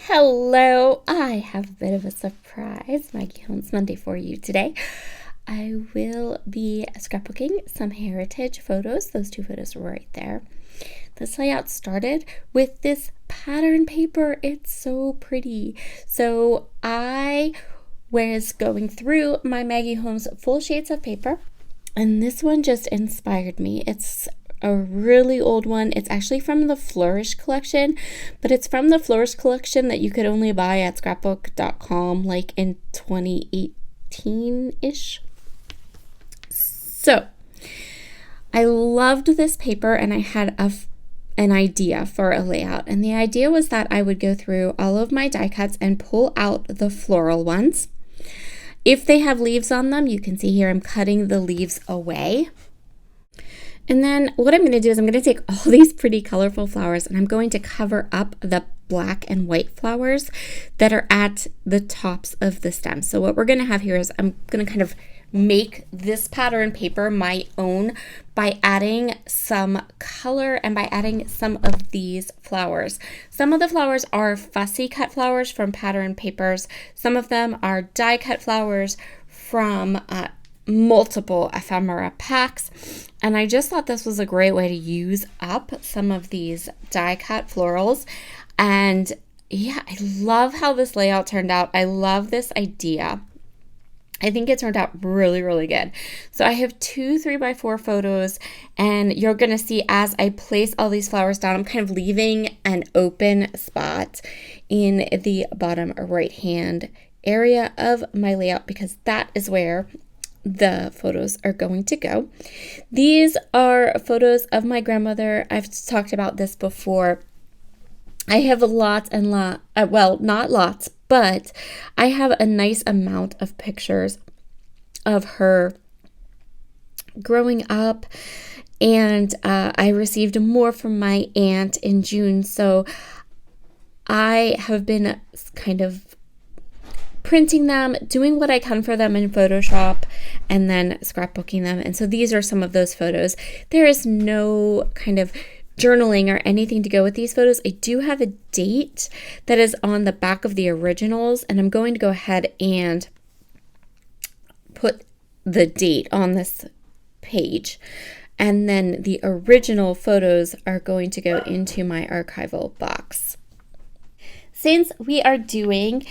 Hello, I have a bit of a surprise Maggie Holmes Monday for you today. I will be scrapbooking some heritage photos. Those two photos are right there. This layout started with this pattern paper. It's so pretty. So I was going through my Maggie Holmes full shades of paper, and this one just inspired me. It's a really old one. It's actually from the Flourish collection, but it's from the Flourish collection that you could only buy at scrapbook.com like in 2018-ish. So I loved this paper, and I had an idea for a layout, and the idea was that I would go through all of my die cuts and pull out the floral ones. If they have leaves on them, you can see here I'm cutting the leaves away. And then what I'm going to do is I'm going to take all these pretty colorful flowers, and I'm going to cover up the black and white flowers that are at the tops of the stem. So what we're going to have here is I'm going to kind of make this pattern paper my own by adding some color and by adding some of these flowers. Some of the flowers are fussy cut flowers from pattern papers. Some of them are die cut flowers from multiple ephemera packs, and I just thought this was a great way to use up some of these die cut florals. And yeah, I love how this layout turned out. I love this idea. I think it turned out really, really good. So I have two 3x4 photos, and you're going to see as I place all these flowers down, I'm kind of leaving an open spot in the bottom right hand area of my layout because that is where the photos are going to go. These are photos of my grandmother. I've talked about this before. I have lots and well, not lots, but I have a nice amount of pictures of her growing up, and I received more from my aunt in June, so I have been kind of printing them, doing what I can for them in Photoshop, and then scrapbooking them. And so these are some of those photos. There is no kind of journaling or anything to go with these photos. I do have a date that is on the back of the originals, and I'm going to go ahead and put the date on this page. And then the original photos are going to go into my archival box. Since we are doing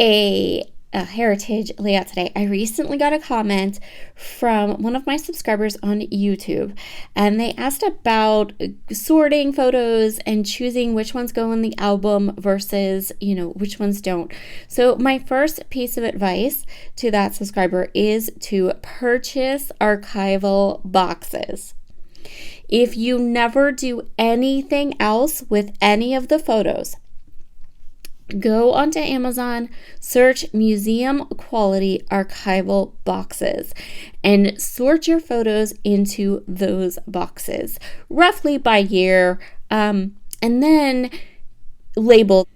a heritage layout today, I recently got a comment from one of my subscribers on YouTube, and they asked about sorting photos and choosing which ones go in the album versus, which ones don't. So my first piece of advice to that subscriber is to purchase archival boxes. If you never do anything else with any of the photos, go onto Amazon, search museum quality archival boxes, and sort your photos into those boxes, roughly by year, and then label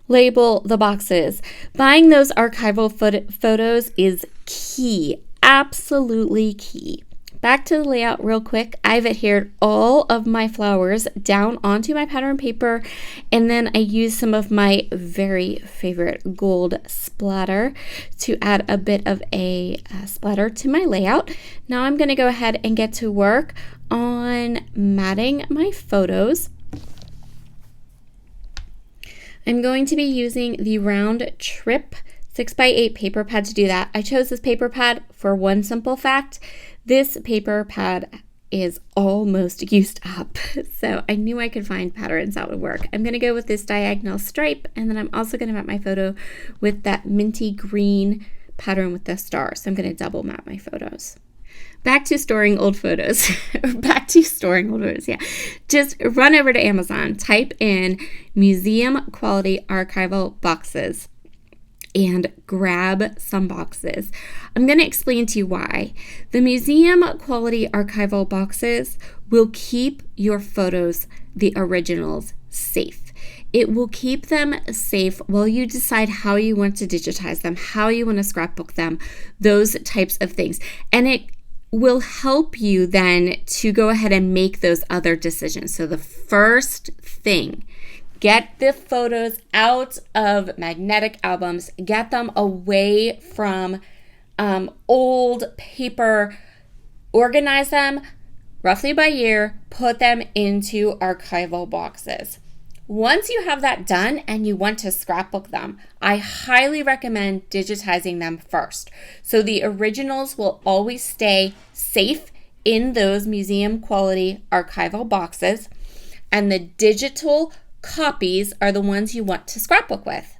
the boxes. Buying those archival photos is key, absolutely key. Back to the layout real quick. I've adhered all of my flowers down onto my pattern paper, and then I use some of my very favorite gold splatter to add a bit of a splatter to my layout. Now I'm going to go ahead and get to work on matting my photos. I'm going to be using the Round Trip 6x8 paper pad to do that. I chose this paper pad for one simple fact. This paper pad is almost used up, so I knew I could find patterns that would work. I'm going to go with this diagonal stripe, and then I'm also going to mat my photo with that minty green pattern with the star. So I'm going to double mat my photos. Back to storing old photos. Yeah. Just run over to Amazon, type in museum quality archival boxes, and grab some boxes. I'm going to explain to you why. The museum quality archival boxes will keep your photos, the originals, safe. It will keep them safe while you decide how you want to digitize them, how you want to scrapbook them, those types of things. And it will help you then to go ahead and make those other decisions. So the first thing Get the photos out of magnetic albums. Get them away from old paper. Organize them roughly by year. Put them into archival boxes. Once you have that done and you want to scrapbook them, I highly recommend digitizing them first. So the originals will always stay safe in those museum quality archival boxes, and the digital copies are the ones you want to scrapbook with.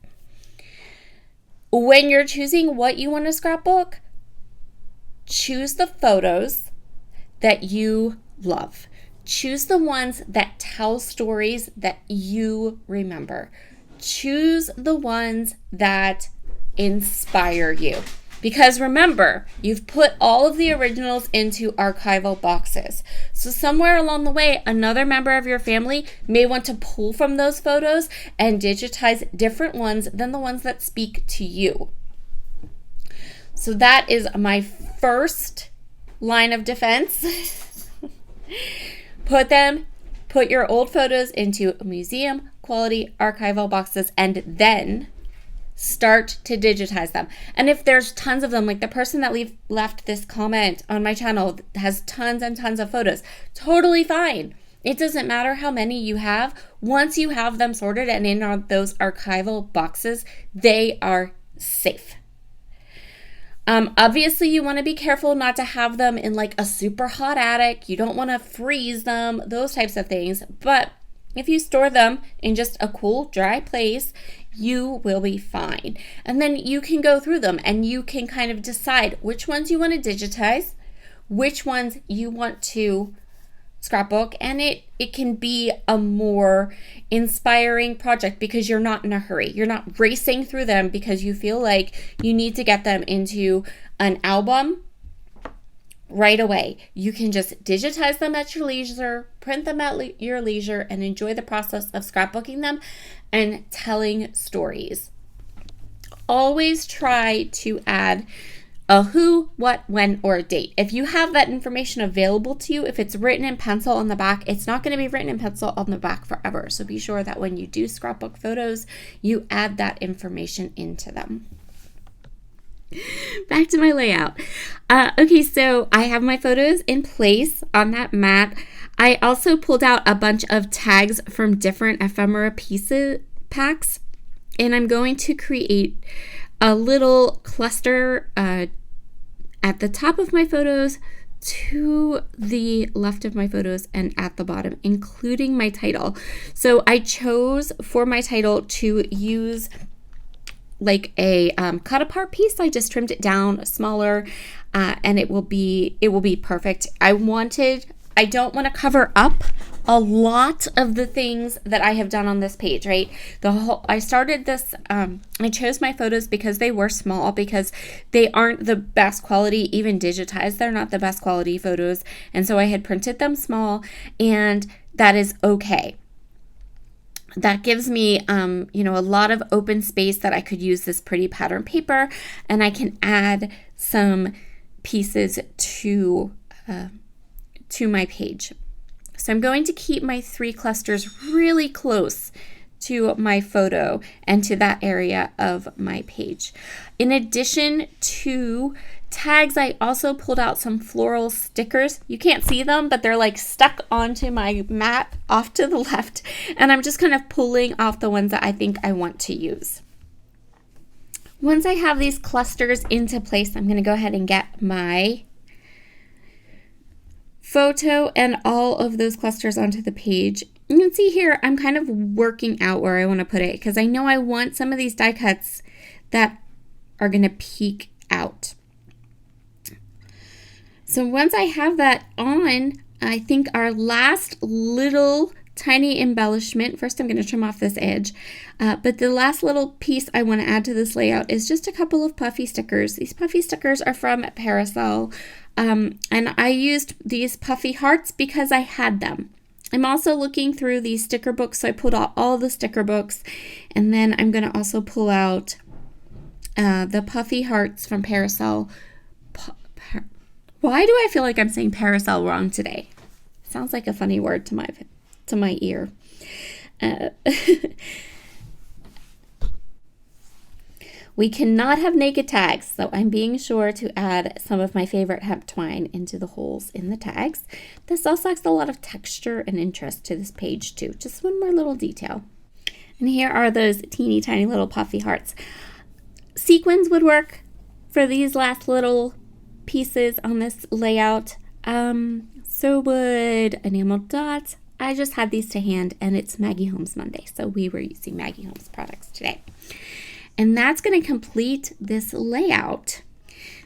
When you're choosing what you want to scrapbook, choose the photos that you love. Choose the ones that tell stories that you remember. Choose the ones that inspire you. Because remember, you've put all of the originals into archival boxes. So somewhere along the way, another member of your family may want to pull from those photos and digitize different ones than the ones that speak to you. So that is my first line of defense. Put your old photos into museum quality archival boxes and then start to digitize them. And if there's tons of them, like the person that left this comment on my channel has tons and tons of photos, totally fine. It doesn't matter how many you have. Once you have them sorted and in those archival boxes, they are safe. Obviously, you want to be careful not to have them in like a super hot attic. You don't want to freeze them, those types of things. But if you store them in just a cool, dry place, you will be fine. And then you can go through them and you can kind of decide which ones you want to digitize, which ones you want to scrapbook, and it can be a more inspiring project because you're not in a hurry. You're not racing through them because you feel like you need to get them into an album right away. You can just digitize them at your leisure, print them at your leisure, and enjoy the process of scrapbooking them and telling stories. Always try to add a who, what, when, or a date. If you have that information available to you, if it's written in pencil on the back, it's not going to be written in pencil on the back forever. So be sure that when you do scrapbook photos, you add that information into them. Back to my layout. Okay, so I have my photos in place on that mat. I also pulled out a bunch of tags from different ephemera pieces packs, and I'm going to create a little cluster at the top of my photos, to the left of my photos, and at the bottom, including my title. So I chose for my title to use like a cut apart piece. I just trimmed it down smaller, and it will be perfect. I don't want to cover up a lot of the things that I have done on this page, right? I started this, I chose my photos because they were small, because they aren't the best quality, even digitized, they're not the best quality photos. And so I had printed them small, and that is okay. That gives me, a lot of open space that I could use this pretty pattern paper, and I can add some pieces to my page. So I'm going to keep my 3 clusters really close to my photo and to that area of my page. In addition to tags, I also pulled out some floral stickers. You can't see them, but they're like stuck onto my mat off to the left. And I'm just kind of pulling off the ones that I think I want to use. Once I have these clusters into place, I'm going to go ahead and get my photo and all of those clusters onto the page. You can see here I'm kind of working out where I want to put it, because I know I want some of these die cuts that are going to peek out. So once I have that on, I think our last little tiny embellishment, first I'm going to trim off this edge, but the last little piece I want to add to this layout is just a couple of puffy stickers. These puffy stickers are from Parasol. And I used these puffy hearts because I had them. I'm also looking through these sticker books, so I pulled out all the sticker books, and then I'm going to also pull out the puffy hearts from Parasol. Why do I feel like I'm saying Parasol wrong today? Sounds like a funny word to my ear. Uh, We cannot have naked tags, so I'm being sure to add some of my favorite hemp twine into the holes in the tags. This also adds a lot of texture and interest to this page too. Just one more little detail. And here are those teeny tiny little puffy hearts. Sequins would work for these last little pieces on this layout. So would enamel dots. I just had these to hand, and it's Maggie Holmes Monday, so we were using Maggie Holmes products today. And that's going to complete this layout.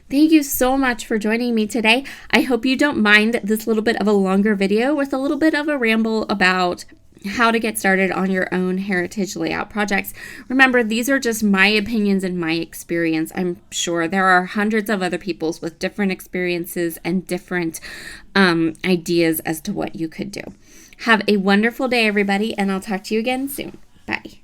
Thank you so much for joining me today. I hope you don't mind this little bit of a longer video with a little bit of a ramble about how to get started on your own heritage layout projects. Remember, these are just my opinions and my experience. I'm sure there are hundreds of other people with different experiences and different ideas as to what you could do. Have a wonderful day, everybody, and I'll talk to you again soon. Bye.